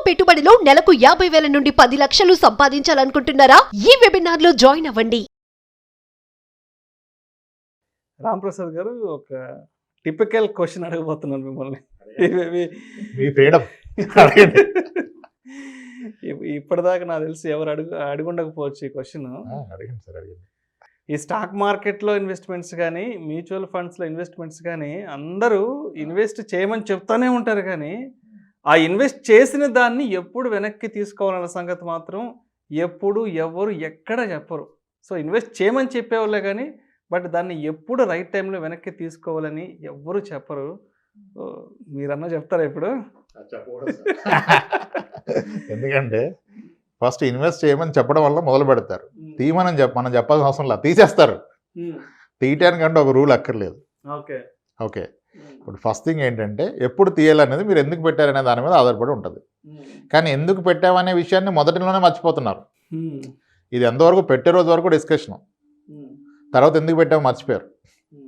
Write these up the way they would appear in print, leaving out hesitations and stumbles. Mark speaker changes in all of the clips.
Speaker 1: పెట్టుబడిలో నెలకు 50,000 నుండి 10 లక్షలు సంపాదించాలనుకుంటున్నారా? ఈ వెబినార్ లో జాయిన్ అవ్వండి.
Speaker 2: రాంప్రసాద్ గారు ఒక టిపికల్ క్వశ్చన్ అడగబోతున్నాను మిమ్మల్ని.
Speaker 3: మీ ఫ్రీడమ్.
Speaker 2: ఇప్పటిదాకా నాకు తెలిసి ఎవరు అడుగుండకపోవచ్చు ఈ క్వశ్చన్.
Speaker 3: అడిగింది సార్, అడిగింది.
Speaker 2: ఈ స్టాక్ మార్కెట్లో ఇన్వెస్ట్మెంట్స్ కానీ మ్యూచువల్ ఫండ్స్లో ఇన్వెస్ట్మెంట్స్ కానీ అందరూ ఇన్వెస్ట్ చేయమని చెప్తానే ఉంటారు, కానీ ఆ ఇన్వెస్ట్ చేసిన దాన్ని ఎప్పుడు వెనక్కి తీసుకోవాలన్న సంగతి మాత్రం ఎప్పుడు ఎవరు ఎక్కడ చెప్పరు. సో ఇన్వెస్ట్ చేయమని చెప్పేవాళ్ళే కానీ బట్ దాన్ని ఎప్పుడు రైట్ టైంలో వెనక్కి తీసుకోవాలని ఎవ్వరు చెప్పరు. మీరన్నా చెప్తారా ఇప్పుడు?
Speaker 3: ఎందుకంటే ఫస్ట్ ఇన్వెస్ట్ చేయమని చెప్పడం వల్ల మొదలు పెడతారు. తీయమని మనం చెప్పాల్సిన అవసరం లేదు, తీసేస్తారు. తీయటానికంటే ఒక రూల్ అక్కర్లేదు.
Speaker 2: ఓకే
Speaker 3: ఓకే ఇప్పుడు ఫస్ట్ థింగ్ ఏంటంటే ఎప్పుడు తీయాలనేది మీరు ఎందుకు పెట్టారనే దాని మీద ఆధారపడి ఉంటుంది. కానీ ఎందుకు పెట్టామనే విషయాన్ని మొదటిలోనే మర్చిపోతున్నారు. ఇది ఎంతవరకు పెట్టే రోజు వరకు డిస్కషన్, తర్వాత ఎందుకు పెట్టామో మర్చిపోయారు.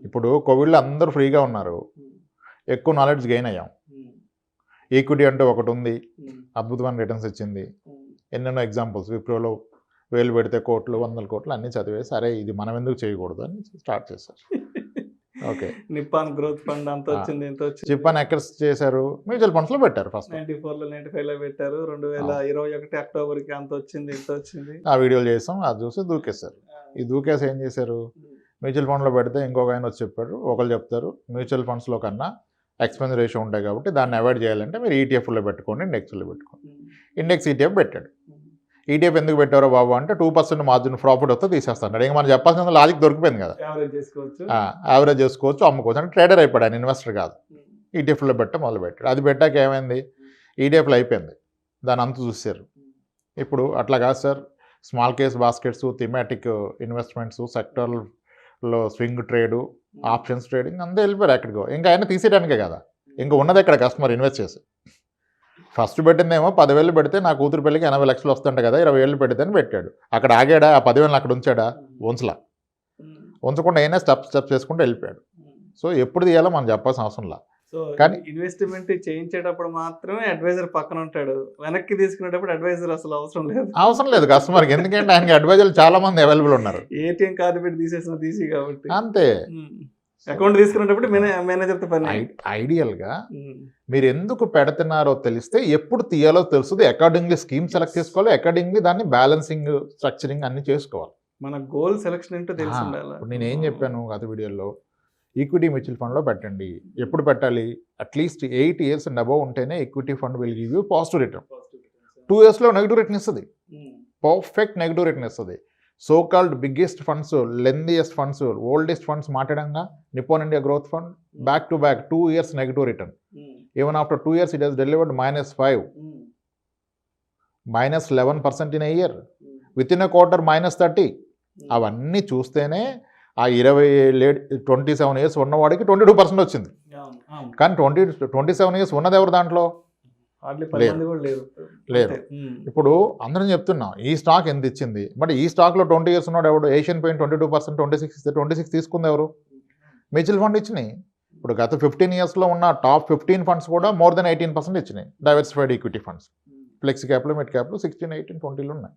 Speaker 3: ఇప్పుడు కోవిడ్లో అందరూ ఫ్రీగా ఉన్నారు, ఎక్కువ నాలెడ్జ్ గెయిన్ అయ్యాం. ఈక్విటీ అంటే ఒకటి ఉంది, అద్భుతమైన రిటర్న్స్ ఇచ్చింది. ఎన్నెన్నో ఎగ్జాంపుల్స్, విప్రోలో 1000 పెడితే కోట్లు 100 కోట్లు అన్నీ చదివేసి సరే ఇది మనం ఎందుకు చేయకూడదు అని స్టార్ట్ చేశారు. ఓకే
Speaker 2: నిప్పాన్ గ్రోత్ ఫండ్ అంత వచ్చింది, ఇంత వచ్చింది.
Speaker 3: చిప్పాన్ ఎక్కడ చేశారు? మ్యూచువల్ ఫండ్స్లో పెట్టారు. ఫస్ట్
Speaker 2: 94లో 95లో పెట్టారు, 2021 అక్టోబర్కి అంత వచ్చింది, ఇంత వచ్చింది.
Speaker 3: ఆ వీడియోలు చేసాం, అది చూసి దూకేశారు. ఈ దూకేసి ఏం చేశారు? మ్యూచువల్ ఫండ్లో పెడితే ఇంకొక ఆయన వచ్చి చెప్పారు, ఒకళ్ళు చెప్తారు మ్యూచువల్ ఫండ్స్లో కన్నా ఎక్స్పెన్స్ రేషియో ఉంటాయి కాబట్టి దాన్ని అవాయిడ్ చేయాలంటే మీరు ఈటీఎఫ్లో పెట్టుకోండి, ఇండెక్స్లో పెట్టుకోండి. ఇండెక్స్ ఈటీఎఫ్ పెట్టాడు. ఈటీఎఫ్ ఎందుకు పెట్టారో బాబు అంటే 2% మార్జిన్ ప్రాఫిట్ వస్తే తీసేస్తాడు. ఇంకా మనం చెప్పాల్సిన లాజిక్ దొరికిపోయింది కదా, యావరేజ్ చేసుకోవచ్చు, అమ్ముకోవచ్చు అంటే ట్రేడర్ అయిపోయాడు, ఆయన ఇన్వెస్టర్ కాదు. ఈటీఎఫ్లో మొదలు పెట్టాడు. అది పెట్టాక ఏమైంది? ఈటీఎఫ్లో అయిపోయింది, దాని అంత చూసారు. ఇప్పుడు అట్లా కాదు sir, small case baskets, thematic investments, సెక్టర్లో స్వింగ్ ట్రేడు, ఆప్షన్స్ ట్రేడింగ్ అంతా వెళ్ళిపోయారు ఎక్కడికో. ఇంకా ఆయన తీసేయడానికే కదా, ఇంకా ఉన్నది ఎక్కడ కస్టమర్ ఇన్వెస్ట్ చేసి. ఫస్ట్ పెట్టిందేమో 10,000 పెడితే నా కూతురు పెళ్ళికి 80 లక్షలు వస్తుంటే కదా 20,000 పెడితే అని పెట్టాడు. అక్కడ ఆగాడా? ఆ 10,000 అక్కడ ఉంచాడా? ఉంచలా. ఉంచకుండా అయినా స్టెప్ చేసుకుంటూ వెళ్ళిపోయాడు. సో ఎప్పుడు తీయాలో మనం చెప్పాల్సిన అవసరం లేదు.
Speaker 2: సో కానీ ఇన్వెస్ట్మెంట్ చేయించేటప్పుడు మాత్రమే అడ్వైజర్ పక్కన ఉంటాడు, వెనక్కి తీసుకునేటప్పుడు అడ్వైజర్ అసలు అవసరం లేదు కస్టమర్కి. ఎందుకంటే ఆయనకి అడ్వైజర్లు చాలా మంది అవైలబుల్ ఉన్నారు. ఏటీఎం కార్డు పెట్టి తీసి కాబట్టి
Speaker 3: అంతే.
Speaker 2: అకౌంట్ తీసుకునేటప్పుడు మేనేజర్తో పని.
Speaker 3: ఐడియల్గా మీరు ఎందుకు పెడుతున్నారో తెలిస్తే ఎప్పుడు తీయాలో తెలుస్తుంది. అకార్డింగ్లీ స్కీమ్ సెలెక్ట్ చేసుకోవాలి, అకార్డింగ్లీ దాన్ని బ్యాలెన్సింగ్, స్ట్రక్చరింగ్ అన్ని చేసుకోవాలి.
Speaker 2: మన గోల్ సెలెక్షన్ ఏంటో తెలిసి ఉండాలి.
Speaker 3: ఇప్పుడు నేను ఏం చెప్పాను గత వీడియోలో, ఈక్విటీ మ్యూచువల్ ఫండ్లో పెట్టండి. ఎప్పుడు పెట్టాలి? అట్లీస్ట్ 8 years అండ్ అబవ్ ఉంటేనే equity fund will give you positive return. 2 yearsలో నెగిటివ్ రిటర్న్ ఇస్తుంది, పర్ఫెక్ట్ నెగిటివ్ రిటర్న్ ఇస్తుంది. So called biggest funds, lengthiest funds, oldest funds మాట్లాడంగా Nippon India growth fund back to back 2 years negative return. Even after 2 years it has delivered -5, -11% in a year, within a quarter -30. అవన్నీ చూస్తేనే ఆ 27 years ఉన్నవాడికి 22% వచ్చింది. కానీ 27 years ఉన్నది ఎవరు దాంట్లో? లేరు. ఇప్పుడు అందరం చెప్తున్నాం ఈ స్టాక్ ఎంత ఇచ్చింది, బట్ ఈ స్టాక్లో 20 years ఉన్నాడు ఎవడు? ఏషియన్ పెయింట్ 22%, 26 తీసుకుంది ఎవరు? మ్యూచువల్ ఫండ్ ఇచ్చినాయి. ఇప్పుడు గత 15 yearsలో ఉన్న టాప్ 15 ఫండ్స్ కూడా more than 18% ఇచ్చినాయి. డైవర్సిఫైడ్ ఈక్విటీ ఫండ్స్, ఫ్లెక్సీ క్యాప్లు, మిడ్ క్యాప్లు 16, 18, 20 ఉన్నాయి.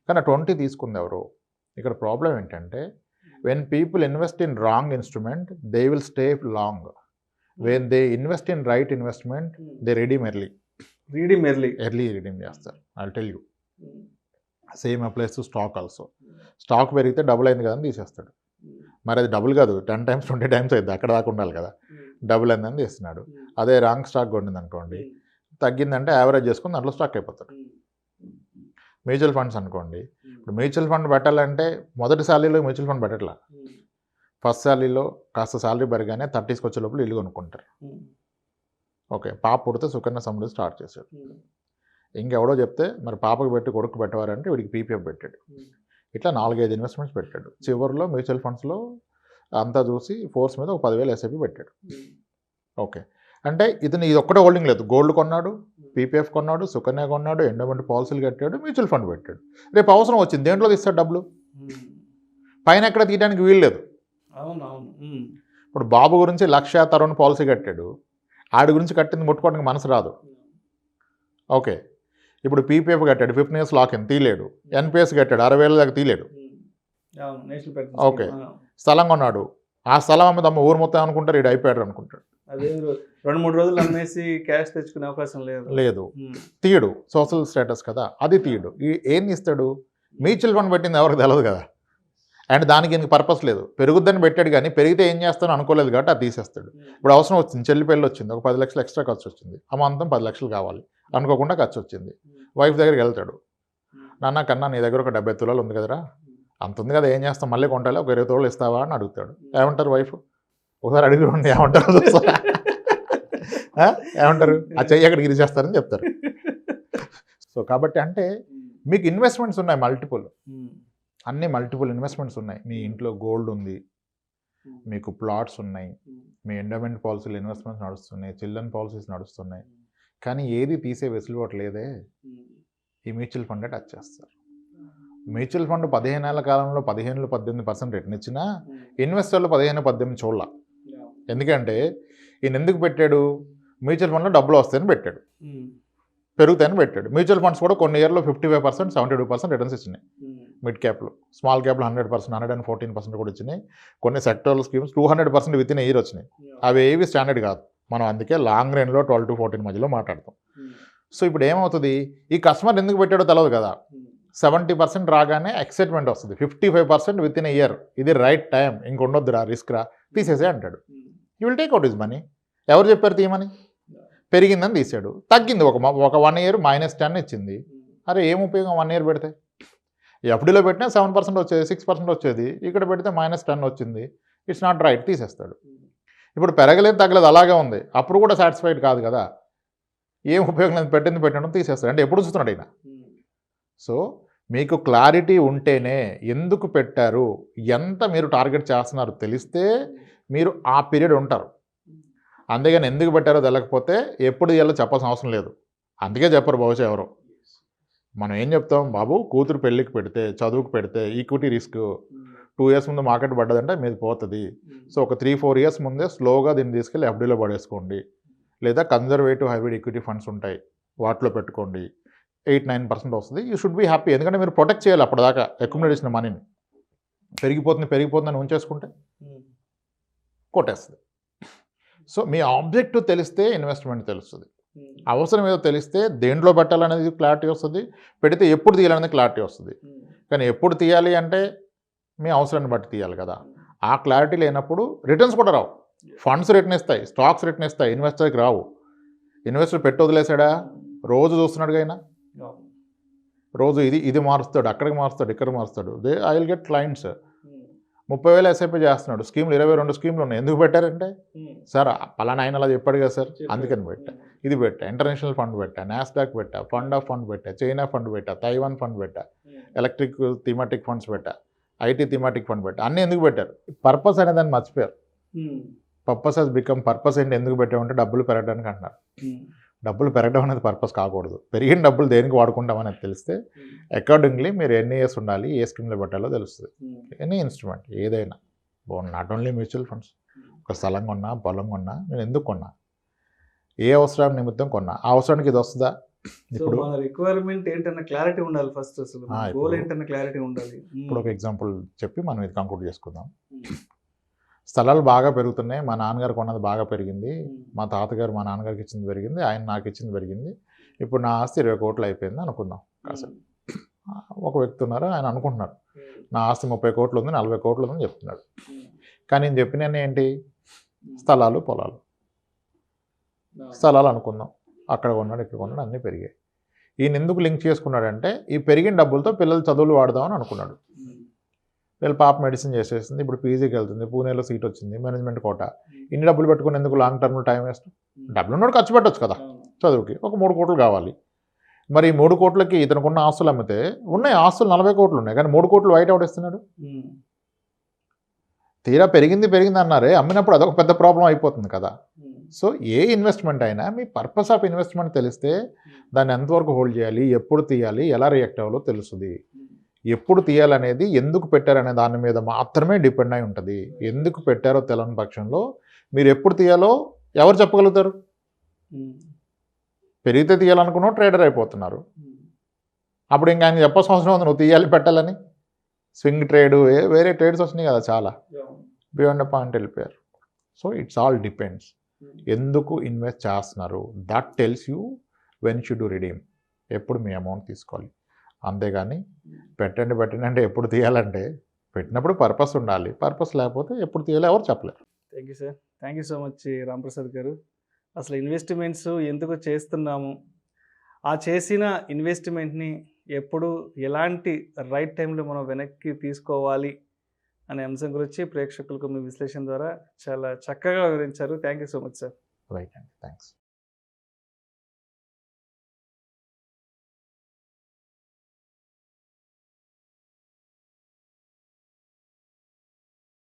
Speaker 3: కానీ 20 తీసుకుంది ఎవరు? ఇక్కడ ప్రాబ్లం ఏంటంటే when people invest in wrong instrument, they will stay long. When they invest in right investment, they redeem early చేస్తారు. I'll tell you. Same applies to stock also. Stock పెరిగితే డబుల్ అయింది కదా అని తీసేస్తాడు. మరి అది డబుల్ కాదు, 10 times 20 times అయింది, అక్కడ దాకా ఉండాలి కదా. డబుల్ అయిందని తీస్తున్నాడు. అదే రాంగ్ స్టాక్ కొట్టింది అనుకోండి, తగ్గిందంటే యావరేజ్ చేసుకుని దాంట్లో స్టాక్ అయిపోతాడు. మ్యూచువల్ ఫండ్స్ అనుకోండి, ఇప్పుడు మ్యూచువల్ ఫండ్ పెట్టాలంటే మొదటి శాలరీలో మ్యూచువల్ ఫండ్ పెట్టట్లా. ఫస్ట్ శాలరీలో కాస్త శాలరీ పెరగానే 30sకి వచ్చే లోపల ఇల్లు కొనుక్కుంటారు. ఓకే, పాప పుడితే సుకన్య సమృద్ధి స్టార్ట్ చేశాడు. ఇంకెవడో చెప్తే మరి పాపకు పెట్టి కొడుకు పెట్టవారంటే వీడికి పీపీఎఫ్ పెట్టాడు. ఇట్లా 4-5 ఇన్వెస్ట్మెంట్స్ పెట్టాడు. చివరిలో మ్యూచువల్ ఫండ్స్లో అంతా చూసి ఫోర్స్ మీద ఒక 10,000 ఎస్ఐపి పెట్టాడు. ఓకే, అంటే ఇది ఒక్కటే హోల్డింగ్ లేదు, గోల్డ్ కొన్నాడు, పీపీఎఫ్ కొన్నాడు, సుకన్య కొన్నాడు, ఎండోమెంట్ పాలసీలు కట్టాడు, మ్యూచువల్ ఫండ్ పెట్టాడు. రేపు అవసరం వచ్చింది దేంట్లో తీస్తాడు డబ్బులు? పైన ఎక్కడ తీయడానికి వీలు లేదు. ఇప్పుడు బాబు గురించి 1,00,000 తరుణ్ పాలసీ కట్టాడు, ఆడి గురించి కట్టింది ముట్టుకోవడానికి మనసు రాదు. ఓకే, ఇప్పుడు పీపీఎఫ్ కట్టాడు 15 years లాక్ ఇన్ తీయలేడు, ఎన్పిఎస్ కట్టాడు 60,000 దాకా తీయలేడు. ఓకే, స్థలం కొన్నాడు, ఆ స్థలం అమ్మ ఊరు మొత్తం అనుకుంటారు ఈడు అయిపోయాడు అనుకుంటాడు.
Speaker 2: అదే 2-3 రోజులు అమ్మేసి క్యాష్ తెచ్చుకునే అవకాశం
Speaker 3: లేదు, తీయడు, సోషల్ స్టేటస్ కదా, అది తీయడు. ఏం ఇస్తాడు? మ్యూచువల్ ఫండ్ పెట్టింది ఎవరికి తెలియదు కదా, అండ్ దానికి ఇంక పర్పస్ లేదు. పెరుగుద్దని పెట్టాడు కానీ పెరిగితే ఏం చేస్తానో అనుకోలేదు కాబట్టి అది తీసేస్తాడు. ఇప్పుడు అవసరం వచ్చింది, చెల్లి పెళ్ళి వచ్చింది, ఒక 10 లక్షలు ఎక్స్ట్రా ఖర్చు వచ్చింది, అమాంతం 10 లక్షలు కావాలి అనుకోకుండా ఖర్చు వచ్చింది. వైఫ్ దగ్గరికి వెళ్తాడు, నాన్న కన్నా నీ దగ్గర ఒక 70 తులాలు ఉంది కదరా, అంత ఉంది కదా ఏం చేస్తాం, మళ్ళీ కొంటాలి, ఒక 20 తులాలు ఇస్తావా అని అడుగుతాడు. ఏమంటారు వైఫ్? ఒకసారి అడిగి ఉండి ఏమంటారు చూస్తారా? ఏమంటారు? ఆ చెయ్యి అక్కడికి ఇరిచేస్తారని చెప్తారు. సో కాబట్టి అంటే మీకు ఇన్వెస్ట్మెంట్స్ ఉన్నాయి మల్టిపుల్, అన్ని మల్టిపుల్ ఇన్వెస్ట్మెంట్స్ ఉన్నాయి. మీ ఇంట్లో గోల్డ్ ఉంది, మీకు ప్లాట్స్ ఉన్నాయి, మీ ఎండోమెంట్ పాలసీలు ఇన్వెస్ట్మెంట్స్ నడుస్తున్నాయి, చిల్డ్రన్ పాలసీస్ నడుస్తున్నాయి, కానీ ఏది తీసే వెసులుబాటు లేదే. ఈ మ్యూచువల్ ఫండ్ టచ్ చేస్తారు. మ్యూచువల్ ఫండ్ 15 ఏళ్ల కాలంలో 15-18% రిటర్న్ ఇచ్చినా ఇన్వెస్టర్లు 15-18 చూడాల. ఎందుకంటే ఈయన ఎందుకు పెట్టాడు? మ్యూచువల్ ఫండ్లో డబ్బులు వస్తాయని పెట్టాడు, పెరుగుతాయని పెట్టాడు. మ్యూచువల్ ఫండ్స్ కూడా కొన్ని ఇయర్లో 55%, 72% రిటర్న్స్ ఇచ్చినాయి. మిడ్ క్యాప్లో, స్మాల్ క్యాప్లో 100%, 114% కూడా ఇచ్చినాయి. కొన్ని sectoral schemes 200% with in year వచ్చినాయి. అవి ఏవి స్టాండర్డ్ కాదు, మనం అందుకే లాంగ్ రేంజ్లో 12-14 మధ్యలో మాట్లాడతాం. సో ఇప్పుడు ఏమవుతుంది, ఈ కస్టమర్ ఎందుకు పెట్టాడో తెలియదు కదా, 70% రాగానే ఎక్సైట్మెంట్ వస్తుంది, 55% విత్ ఇన్ ఇయర్, ఇది రైట్ టైం, ఇంకొండొద్దురా రిస్క్ రా తీసేసే అంటాడు. You will take out his money. ఎవరు చెప్పారు తీయమని? పెరిగిందని తీసాడు, తగ్గింది ఒక 1 year -10 ఇచ్చింది. అరే ఏం ఉపయోగం 1 year పెడితే? ఎఫ్డీలో పెట్టినా 7% వచ్చేది, 6% వచ్చేది, ఇక్కడ పెడితే -10 వచ్చింది, ఇట్స్ నాట్ రైట్, తీసేస్తాడు. ఇప్పుడు పెరగలేదు తగ్గలేదు అలాగే ఉంది, అప్పుడు కూడా సాటిస్ఫైడ్ కాదు కదా, ఏం ఉపయోగం లేదు, పెట్టడం తీసేస్తాడు. అంటే ఎప్పుడు చూస్తున్నాడు ఆయన? సో మీకు క్లారిటీ ఉంటేనే ఎందుకు పెట్టారు, ఎంత మీరు టార్గెట్ చేస్తున్నారు తెలిస్తే మీరు ఆ పీరియడ్ ఉంటారు. అందుకని ఎందుకు పెట్టారో తెలియకపోతే ఎప్పుడు ఇవ్వాలో చెప్పాల్సిన అవసరం లేదు. అందుకే చెప్పరు బహుశా ఎవరు. మనం ఏం చెప్తాం, బాబు కూతురు పెళ్ళికి పెడితే, చదువుకు పెడితే ఈక్విటీ రిస్క్ 2 years ముందు మార్కెట్ పడ్డదంటే మీది పోతుంది. సో ఒక 3-4 years ముందే స్లోగా దీన్ని తీసుకెళ్ళి ఎఫ్డీలో పడేసుకోండి, లేదా కన్జర్వేటివ్ హైబ్రిడ్ ఈక్విటీ ఫండ్స్ ఉంటాయి వాటిలో పెట్టుకోండి, 8-9% వస్తుంది. You should be happy. ఎందుకంటే మీరు ప్రొటెక్ట్ చేయాలి అప్పటిదాకా అక్యుములేట్ చేసిన మనీని. పెరిగిపోతుందని ఉంచేసుకుంటే కొట్టేస్తుంది. సో మీ ఆబ్జెక్టివ్ తెలిస్తే ఇన్వెస్ట్మెంట్ తెలుస్తుంది, అవసరం ఏదో తెలిస్తే దేంట్లో పెట్టాలనేది క్లారిటీ వస్తుంది, పెడితే ఎప్పుడు తీయాలనేది క్లారిటీ వస్తుంది. కానీ ఎప్పుడు తీయాలి అంటే మీ అవసరాన్ని బట్టి తీయాలి కదా. ఆ క్లారిటీ లేనప్పుడు రిటర్న్స్ కూడా రావు. ఫండ్స్ రిటర్న్ ఇస్తాయి, స్టాక్స్ రిటర్న్ ఇస్తాయి, ఇన్వెస్టర్కి రావు. ఇన్వెస్టర్ పెట్టి వదిలేసాడా, రోజు చూస్తున్నాడు అయినా, రోజు ఇది మారుస్తాడు, అక్కడికి మారుస్తాడు, ఇక్కడ మారుస్తాడు. I will get clients. 30,000 SIP చేస్తున్నాడు, స్కీమ్లు 22 స్కీమ్లు ఉన్నాయి. ఎందుకు పెట్టారంటే, సార్ పలానా ఆయన అలా చెప్పాడు కదా సార్, అందుకని పెట్టా, ఇది పెట్టా, ఇంటర్నేషనల్ ఫండ్ పెట్టా, నాస్డాక్ పెట్టా, ఫండ్ ఆఫ్ ఫండ్ పెట్టా, చైనా ఫండ్ పెట్టా, తైవాన్ ఫండ్ పెట్టా, ఎలక్ట్రిక్ థీమాటిక్ ఫండ్స్ పెట్టా, ఐటీ థీమాటిక్ ఫండ్ పెట్టా. అన్నీ ఎందుకు పెట్టారు? పర్పస్ అనే దాన్ని మర్చిపోయారు. పర్పస్ హెస్ బికమ్ పర్పస్ ఏంటి, ఎందుకు పెట్టామంటే డబ్బులు పెరగడానికి అంటున్నారు. డబ్బులు పెరగడం అనేది పర్పస్ కాకూడదు. పెరిగిన డబ్బులు దేనికి వాడుకుంటామనేది తెలిస్తే అకార్డింగ్లీ మీరు ఎన్ని ఇయర్స్ ఉండాలి, ఏ స్కీమ్లో పెట్టాలో తెలుస్తుంది. ఎనీ ఇన్స్ట్రుమెంట్ ఏదైనా, నాట్ ఓన్లీ మ్యూచువల్ ఫండ్స్. ఒక స్థలం కొన్నా, పొలం కొన్నా, నేను ఎందుకు కొన్నా, ఏ అవసరం నిమిత్తం కొన్నా, ఆ అవసరానికి ఇది వస్తుందా?
Speaker 2: ఇప్పుడు రిక్వైర్మెంట్ ఏంటన్న క్లారిటీ ఉండాలి ఫస్ట్, అసలు గోల్ ఏంటన్న క్లారిటీ ఉండాలి.
Speaker 3: ఇప్పుడు ఒక ఎగ్జాంపుల్ చెప్పి మనం ఇది కంక్లూడ్ చేసుకుందాం. స్థలాలు బాగా పెరుగుతున్నాయి, మా నాన్నగారు కొన్నది బాగా పెరిగింది, మా తాతగారు మా నాన్నగారికి ఇచ్చింది పెరిగింది, ఆయన నాకు ఇచ్చింది పెరిగింది, ఇప్పుడు నా ఆస్తి 20 కోట్లు అయిపోయింది అనుకుందాం. అసలు ఒక వ్యక్తి ఉన్నారు, ఆయన అనుకుంటున్నారు నా ఆస్తి 30 కోట్లు ఉంది, 40 కోట్లు ఉందని చెప్తున్నాడు. కానీ నేను చెప్పిన ఏంటి, స్థలాలు పొలాలు. స్థలాలు అనుకుందాం, అక్కడ కొన్నాడు, ఇక్కడ కొన్నాడు, అన్నీ పెరిగాయి. ఈయన ఎందుకు లింక్ చేసుకున్నాడంటే, ఈ పెరిగిన డబ్బులతో పిల్లలు చదువులు వాడదామని అనుకున్నాడు. వీళ్ళ పాప మెడిసిన్ చేసేసింది, ఇప్పుడు పీజీకి వెళ్తుంది, పూణేలో సీట్ వచ్చింది, మేనేజ్మెంట్ కోట. ఇన్ని డబ్బులు పెట్టుకుని ఎందుకు లాంగ్ టర్మ్లో టైం వేస్ట్? డబ్బులు ఉన్నోడు ఖర్చు పెట్టవచ్చు కదా చదువుకి. ఒక 3 కోట్లు కావాలి. మరి ఈ 3 కోట్లకి ఇతనుకున్న ఆస్తులు అమ్మితే ఉన్నాయి, ఆస్తులు 40 కోట్లు ఉన్నాయి, కానీ 3 కోట్లు వైట్ అవుట్ ఇస్తున్నాడు. తీరా పెరిగింది అన్నారే, అమ్మినప్పుడు అదొక పెద్ద ప్రాబ్లం అయిపోతుంది కదా. సో ఏ ఇన్వెస్ట్మెంట్ అయినా మీ పర్పస్ ఆఫ్ ఇన్వెస్ట్మెంట్ తెలిస్తే దాన్ని ఎంతవరకు హోల్డ్ చేయాలి, ఎప్పుడు తీయాలి, ఎలా రియాక్ట్ అవ్వాలో తెలుస్తుంది. ఎప్పుడు తీయాలనేది, ఎందుకు పెట్టారనే దాని మీద మాత్రమే డిపెండ్ అయి ఉంటుంది. ఎందుకు పెట్టారో తెలియని పక్షంలో మీరు ఎప్పుడు తీయాలో ఎవరు చెప్పగలుగుతారు? పెరిగితే తీయాలనుకున్న ట్రేడర్ అయిపోతున్నారు, అప్పుడు ఇంకా ఆయన చెప్పాల్సిన అవసరం ఉంది నువ్వు తీయాలి పెట్టాలని. స్వింగ్ ట్రేడ్ వేరే ట్రేడ్స్ వచ్చినాయి కదా చాలా, బియాండ్ పాయింట్ వెళ్ళిపోయారు. సో ఇట్స్ ఆల్ డిపెండ్స్ ఎందుకు ఇన్వెస్ట్ చేస్తున్నారు. That tells you when should redeem, ఎప్పుడు మీ అమౌంట్ తీసుకోవాలి. అంతేగాని పెట్టండి అంటే ఎప్పుడు తీయాలంటే పెట్టినప్పుడు పర్పస్ ఉండాలి, పర్పస్ లేకపోతే ఎప్పుడు తీయాలి ఎవరు చెప్పలేరు.
Speaker 2: Thank you sir, thank you so much Ramprasad గారు. అసలు ఇన్వెస్ట్మెంట్స్ ఎందుకు చేస్తున్నాము, ఆ చేసిన ఇన్వెస్ట్మెంట్ని ఎప్పుడు ఎలాంటి రైట్ టైంలో మనం వెనక్కి తీసుకోవాలి అనే అంశం గురించి ప్రేక్షకులకు మీ విశ్లేషణ ద్వారా చాలా చక్కగా వివరించారు. Thank you so much sir.
Speaker 3: Right అండి, థ్యాంక్స్.